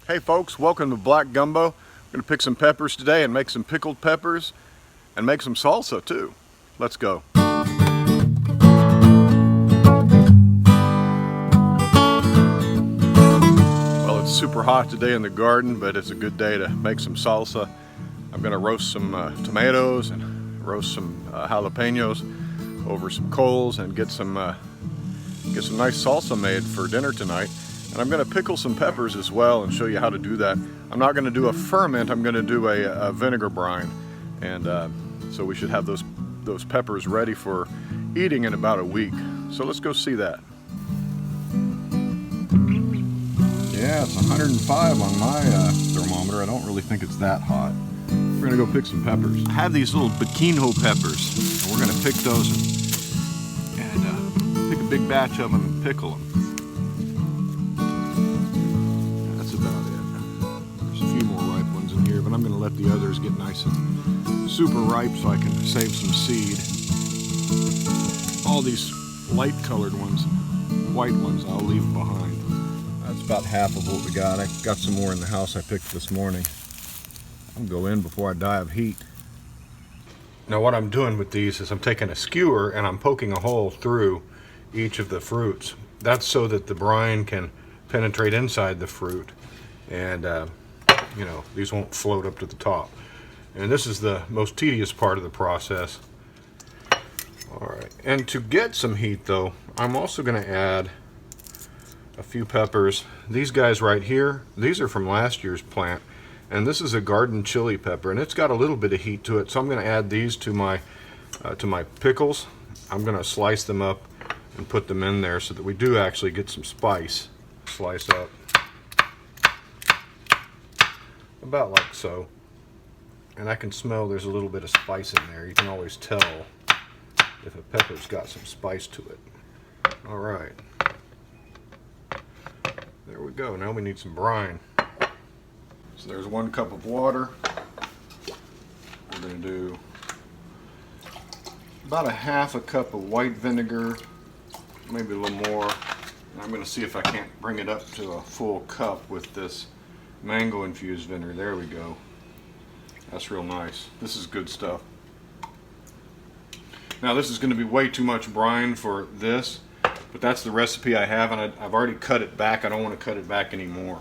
Hey folks, welcome to Black Gumbo. I'm going to pick some peppers today and make some pickled peppers and make some salsa too. Let's go. Well, it's super hot today in the garden, but it's a good day to make some salsa. I'm going to roast some tomatoes and roast some jalapenos over some coals and get some nice salsa made for dinner tonight. And I'm going to pickle some peppers as well and show you how to do that. I'm not going to do a ferment, I'm going to do a vinegar brine. And so we should have those peppers ready for eating in about a week. So let's go see that. Yeah, it's 105 on my thermometer. I don't really think it's that hot. We're going to go pick some peppers. I have these little biquinho peppers. And we're going to pick those and pick a big batch of them and pickle them. But I'm going to let the others get nice and super ripe so I can save some seed. All these light colored ones, white ones, I'll leave behind. That's about half of what we got. I got some more in the house I picked this morning. I'll go in before I die of heat. Now what I'm doing with these is I'm taking a skewer and I'm poking a hole through each of the fruits. That's so that the brine can penetrate inside the fruit and you know, these won't float up to the top. And this is the most tedious part of the process. Alright, and to get some heat though, I'm also going to add a few peppers. These guys right here, these are from last year's plant. And this is a garden chili pepper, and it's got a little bit of heat to it. So I'm going to add these to my pickles. I'm going to slice them up and put them in there so that we do actually get some spice. Slice up. About like so. And I can smell there's a little bit of spice in there. You can always tell if a pepper's got some spice to it. Alright. There we go. Now we need some brine. So there's 1 cup of water. We're going to do about a half a cup of white vinegar, maybe a little more. And I'm going to see if I can't bring it up to a full cup with this mango infused vinegar. There we go. That's real nice. This is good stuff. Now this is going to be way too much brine for this, but that's the recipe I have, and I've already cut it back. I don't want to cut it back anymore.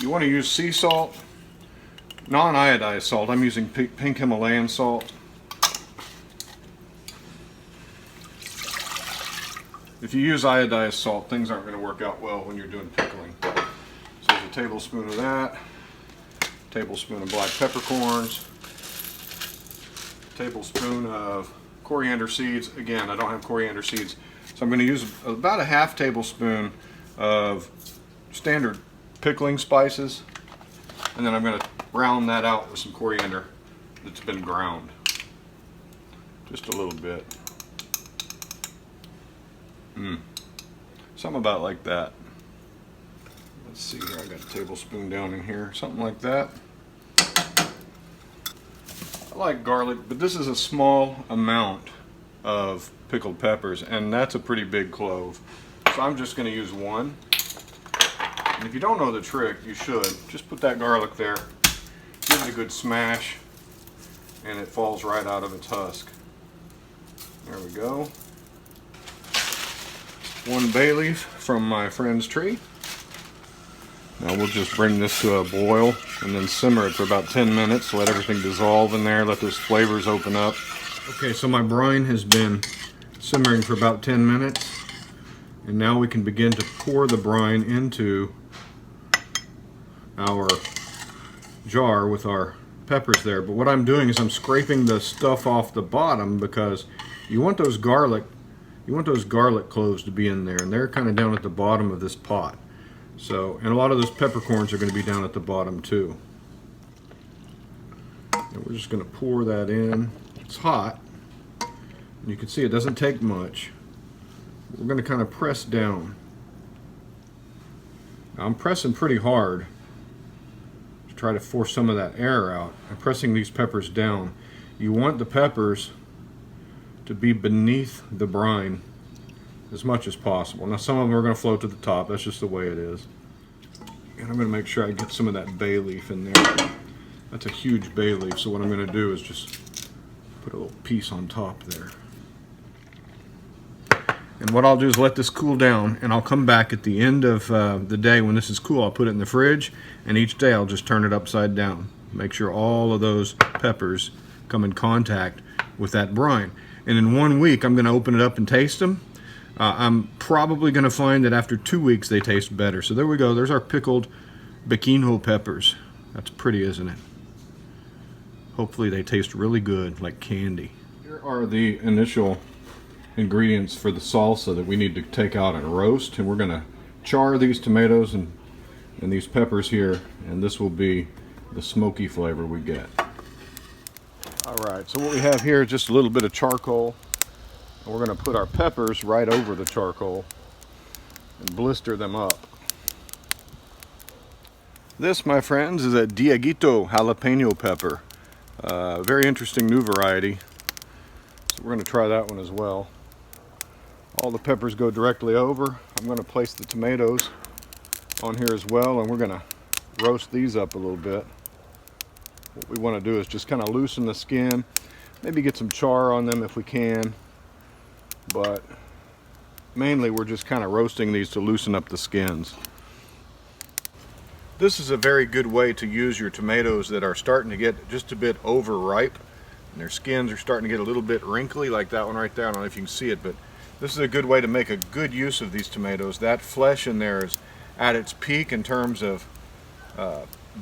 You want to use sea salt, non-iodized salt. I'm using pink Himalayan salt. If you use iodized salt, things aren't going to work out well when you're doing pickling. So there's a tablespoon of that, tablespoon of black peppercorns, tablespoon of coriander seeds. Again, I don't have coriander seeds, so I'm going to use about a half tablespoon of standard pickling spices, and then I'm going to brown that out with some coriander that's been ground. Just a little bit. Something about like that. Let's see here, I got a tablespoon down in here, something like that. I like garlic, but this is a small amount of pickled peppers, and that's a pretty big clove. So I'm just going to use 1. And if you don't know the trick, you should. Just put that garlic there, give it a good smash, and it falls right out of its husk. There we go. 1 bay leaf from my friend's tree. Now we'll just bring this to a boil and then simmer it for about 10 minutes. Let everything dissolve in there, let those flavors open up. Okay, so my brine has been simmering for about 10 minutes. And now we can begin to pour the brine into our jar with our peppers there. But what I'm doing is I'm scraping the stuff off the bottom because you want those garlic cloves to be in there, and they're kind of down at the bottom of this pot. So, and a lot of those peppercorns are going to be down at the bottom too. And we're just going to pour that in. It's hot. And you can see it doesn't take much. We're going to kind of press down. Now, I'm pressing pretty hard to try to force some of that air out. I'm pressing these peppers down. You want the peppers to be beneath the brine as much as possible. Now some of them are going to float to the top. That's just the way it is. And I'm going to make sure I get some of that bay leaf in there. That's a huge bay leaf, so what I'm going to do is just put a little piece on top there. And what I'll do is let this cool down, and I'll come back at the end of the day when this is cool. I'll put it in the fridge, and each day I'll just turn it upside down. Make sure all of those peppers come in contact with that brine. And in 1 week, I'm going to open it up and taste them. I'm probably going to find that after 2 weeks they taste better. So there we go. There's our pickled biquinho peppers. That's pretty, isn't it? Hopefully they taste really good, like candy. Here are the initial ingredients for the salsa that we need to take out and roast. And we're going to char these tomatoes and these peppers here. And this will be the smoky flavor we get. Alright, so what we have here is just a little bit of charcoal. And we're going to put our peppers right over the charcoal and blister them up. This, my friends, is a Dieguito jalapeno pepper. Very interesting new variety. So we're going to try that one as well. All the peppers go directly over. I'm going to place the tomatoes on here as well, and we're going to roast these up a little bit. What we want to do is just kind of loosen the skin, maybe get some char on them if we can. But mainly we're just kind of roasting these to loosen up the skins. This is a very good way to use your tomatoes that are starting to get just a bit overripe and their skins are starting to get a little bit wrinkly, like that one right there. I don't know if you can see it, but this is a good way to make a good use of these tomatoes. That flesh in there is at its peak in terms of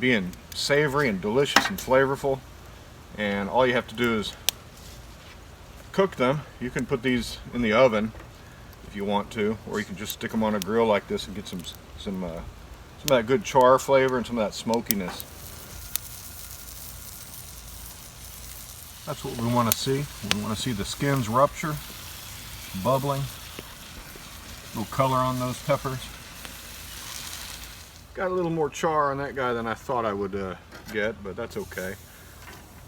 being savory and delicious and flavorful, and all you have to do is cook them. You can put these in the oven if you want to, or you can just stick them on a grill like this and get some of that good char flavor and some of that smokiness. That's what we want to see. We want to see the skins rupture, bubbling, a little color on those peppers. Got a little more char on that guy than I thought I would get, but that's okay.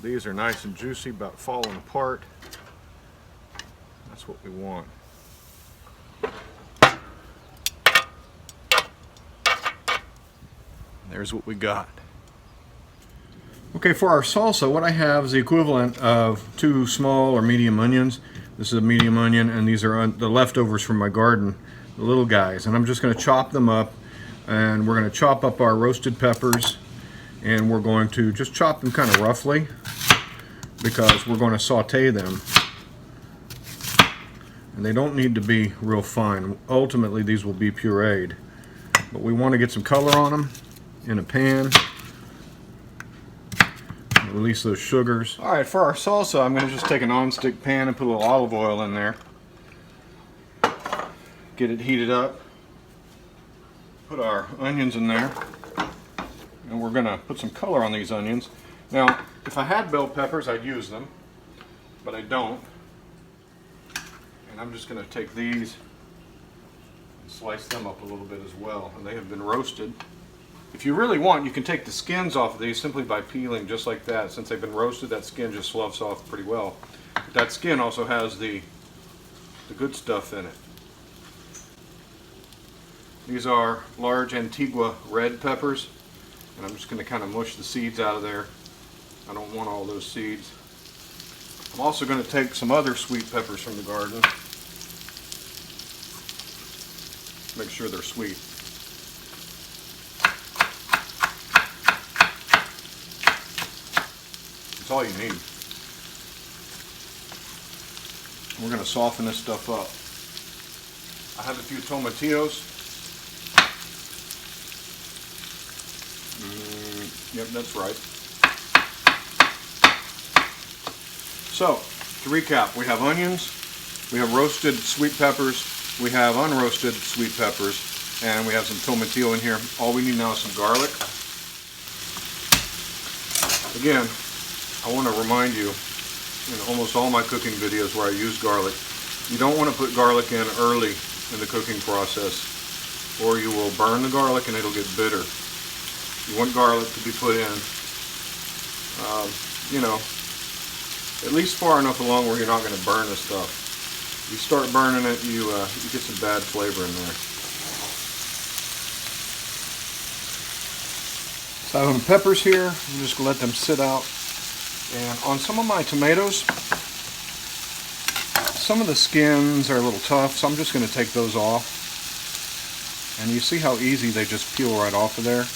These are nice and juicy, about falling apart. That's what we want. There's what we got. Okay, for our salsa, what I have is the equivalent of 2 small or medium onions. This is a medium onion, and these are the leftovers from my garden, the little guys. And I'm just going to chop them up, and we're going to chop up our roasted peppers, and we're going to just chop them kind of roughly because we're going to saute them. And they don't need to be real fine. Ultimately, these will be pureed. But we want to get some color on them in a pan. Release those sugars. Alright, for our salsa, I'm going to just take a non-stick pan and put a little olive oil in there. Get it heated up. Put our onions in there. And we're going to put some color on these onions. Now, if I had bell peppers, I'd use them. But I don't. And I'm just going to take these and slice them up a little bit as well. And they have been roasted. If you really want, you can take the skins off of these simply by peeling just like that. Since they've been roasted, that skin just sloughs off pretty well. But that skin also has the good stuff in it. These are large Antigua red peppers. And I'm just going to kind of mush the seeds out of there. I don't want all those seeds. I'm also going to take some other sweet peppers from the garden. Make sure they're sweet. That's all you need. We're going to soften this stuff up. I have a few tomatillos. Yep, that's right. So, to recap, we have onions, we have roasted sweet peppers, we have unroasted sweet peppers, and we have some tomatillo in here. All we need now is some garlic. Again, I want to remind you, in almost all my cooking videos where I use garlic, you don't want to put garlic in early in the cooking process, or you will burn the garlic and it'll get bitter. You want garlic to be put in, you know, at least far enough along where you're not going to burn the stuff. You start burning it, you get some bad flavor in there. So I have some peppers here. I'm just going to let them sit out. And on some of my tomatoes, some of the skins are a little tough, so I'm just going to take those off. And you see how easy they just peel right off of there.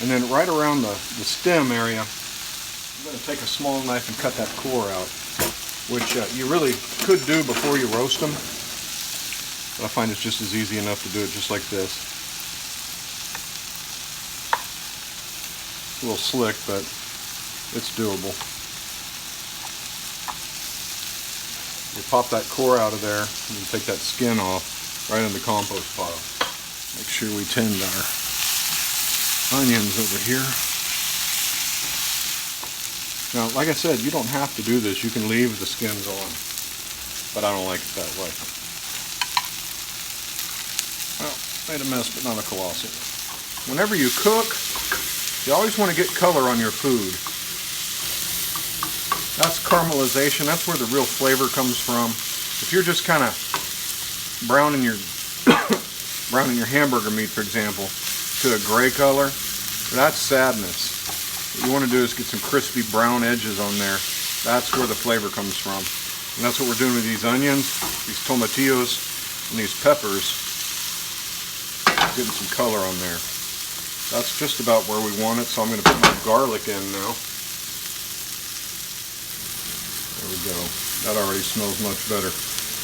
And then right around the stem area, I'm going to take a small knife and cut that core out, which you really could do before you roast them. But I find it's just as easy enough to do it just like this. It's a little slick, but it's doable. You pop that core out of there and you take that skin off right in the compost pile. Make sure we tend our onions over here. Now, like I said, you don't have to do this. You can leave the skins on, but I don't like it that way. Well, made a mess, but not a colossal. Whenever you cook, you always want to get color on your food. That's caramelization. That's where the real flavor comes from. If you're just kind of browning your hamburger meat, for example, to a gray color, that's sadness. What you want to do is get some crispy brown edges on there. That's where the flavor comes from. And that's what we're doing with these onions, these tomatillos, and these peppers. Getting some color on there. That's just about where we want it, so I'm going to put my garlic in now. There we go. That already smells much better.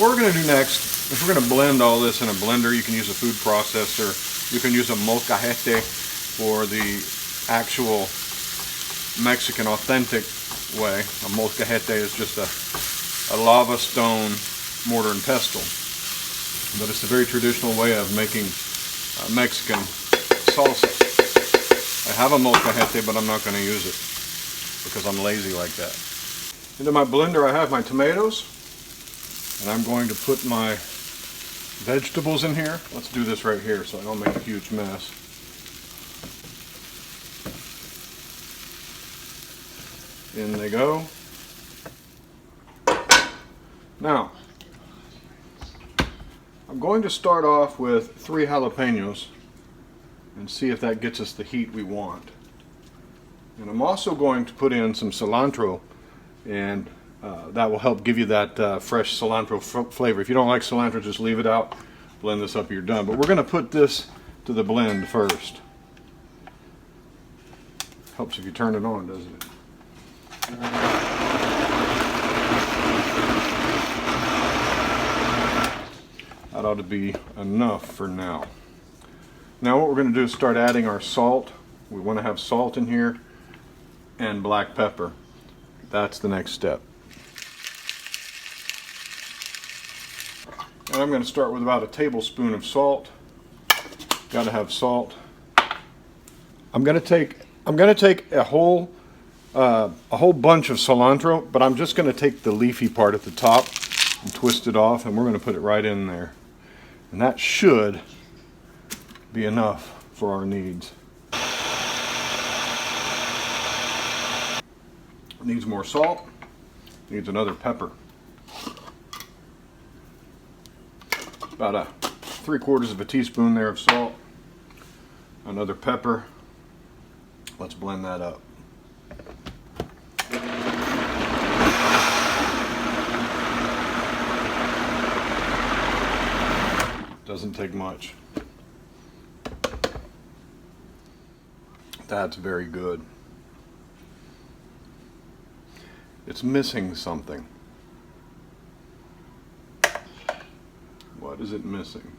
What we're going to do next is we're going to blend all this in a blender. You can use a food processor. You can use a molcajete for the actual Mexican authentic way. A molcajete is just a lava stone mortar and pestle. But it's a very traditional way of making Mexican salsa. I have a molcajete, but I'm not going to use it because I'm lazy like that. Into my blender I have my tomatoes, and I'm going to put my vegetables in here. Let's do this right here so I don't make a huge mess. In they go. Now, I'm going to start off with 3 jalapenos and see if that gets us the heat we want. And I'm also going to put in some cilantro, and that will help give you that fresh cilantro flavor. If you don't like cilantro, just leave it out. Blend this up, you're done. But we're going to put this to the blend first. Helps if you turn it on, doesn't it? That ought to be enough for now. Now what we're going to do is start adding our salt. We want to have salt in here and black pepper. That's the next step. And I'm going to start with about a tablespoon of salt. Got to have salt. I'm going to take a whole bunch of cilantro, but I'm just going to take the leafy part at the top and twist it off, and we're going to put it right in there. And that should be enough for our needs. Needs more salt. Needs another pepper. About 3/4 teaspoon there of salt. Another pepper. Let's blend that up. Doesn't take much. That's very good. It's missing something. What is it missing?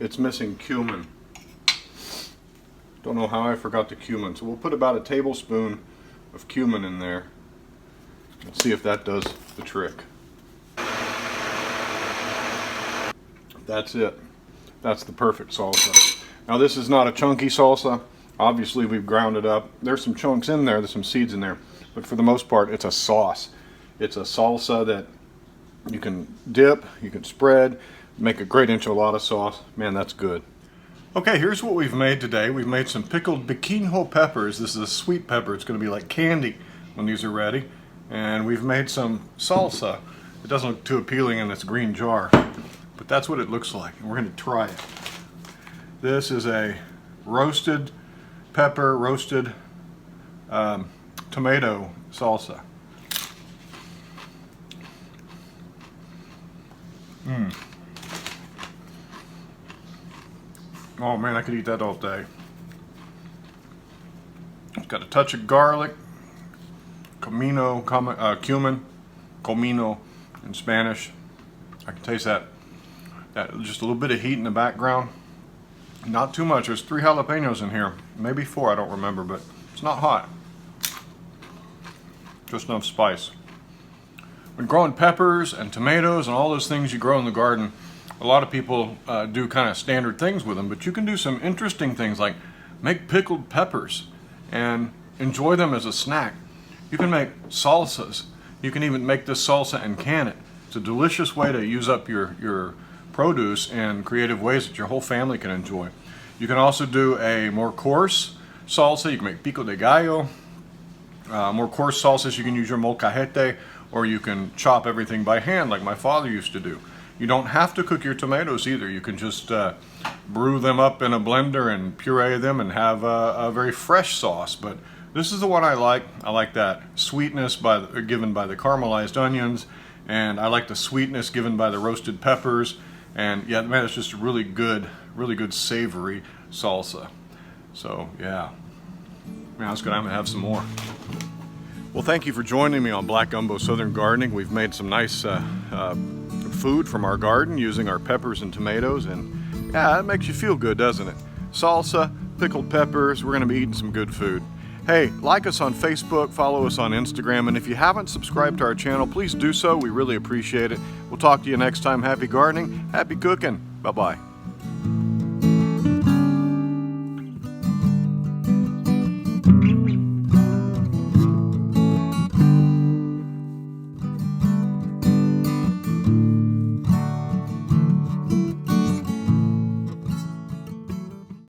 It's missing cumin. Don't know how I forgot the cumin. So we'll put about a tablespoon of cumin in there. Let's see if that does the trick. That's it. That's the perfect salsa. Now this is not a chunky salsa. Obviously we've ground it up. There's some chunks in there, there's some seeds in there. But for the most part it's a sauce. It's a salsa that you can dip, you can spread, make a great enchilada sauce. Man, that's good. Okay, here's what we've made today. We've made some pickled biquinho peppers. This is a sweet pepper. It's going to be like candy when these are ready. And we've made some salsa. It doesn't look too appealing in this green jar, but that's what it looks like, and we're going to try it. This is a roasted pepper, roasted tomato salsa. Oh man, I could eat that all day. It's got a touch of garlic, cumin, comino in Spanish. I can taste that just a little bit of heat in the background. Not too much. There's 3 jalapenos in here, maybe 4, I don't remember, but it's not hot. Just enough spice. When growing peppers and tomatoes and all those things you grow in the garden, a lot of people do kind of standard things with them, but you can do some interesting things like make pickled peppers and enjoy them as a snack. You can make salsas. You can even make this salsa and can it. It's a delicious way to use up your produce in creative ways that your whole family can enjoy. You can also do a more coarse salsa. You can make pico de gallo. More coarse salsas, you can use your molcajete, or you can chop everything by hand like my father used to do. You don't have to cook your tomatoes either. You can just brew them up in a blender and puree them and have a very fresh sauce. But this is the one I like. I like that sweetness given by the caramelized onions, and I like the sweetness given by the roasted peppers. And yeah, man, it's just a really good savory salsa. So yeah, man, that's good. I'm gonna have some more. Well, thank you for joining me on Black Gumbo Southern Gardening. We've made some nice food from our garden using our peppers and tomatoes, and yeah, it makes you feel good, doesn't it? Salsa, pickled peppers, we're gonna be eating some good food. Hey, like us on Facebook, follow us on Instagram, and if you haven't subscribed to our channel, please do so. We really appreciate it. We'll talk to you next time. Happy gardening, happy cooking. Bye-bye.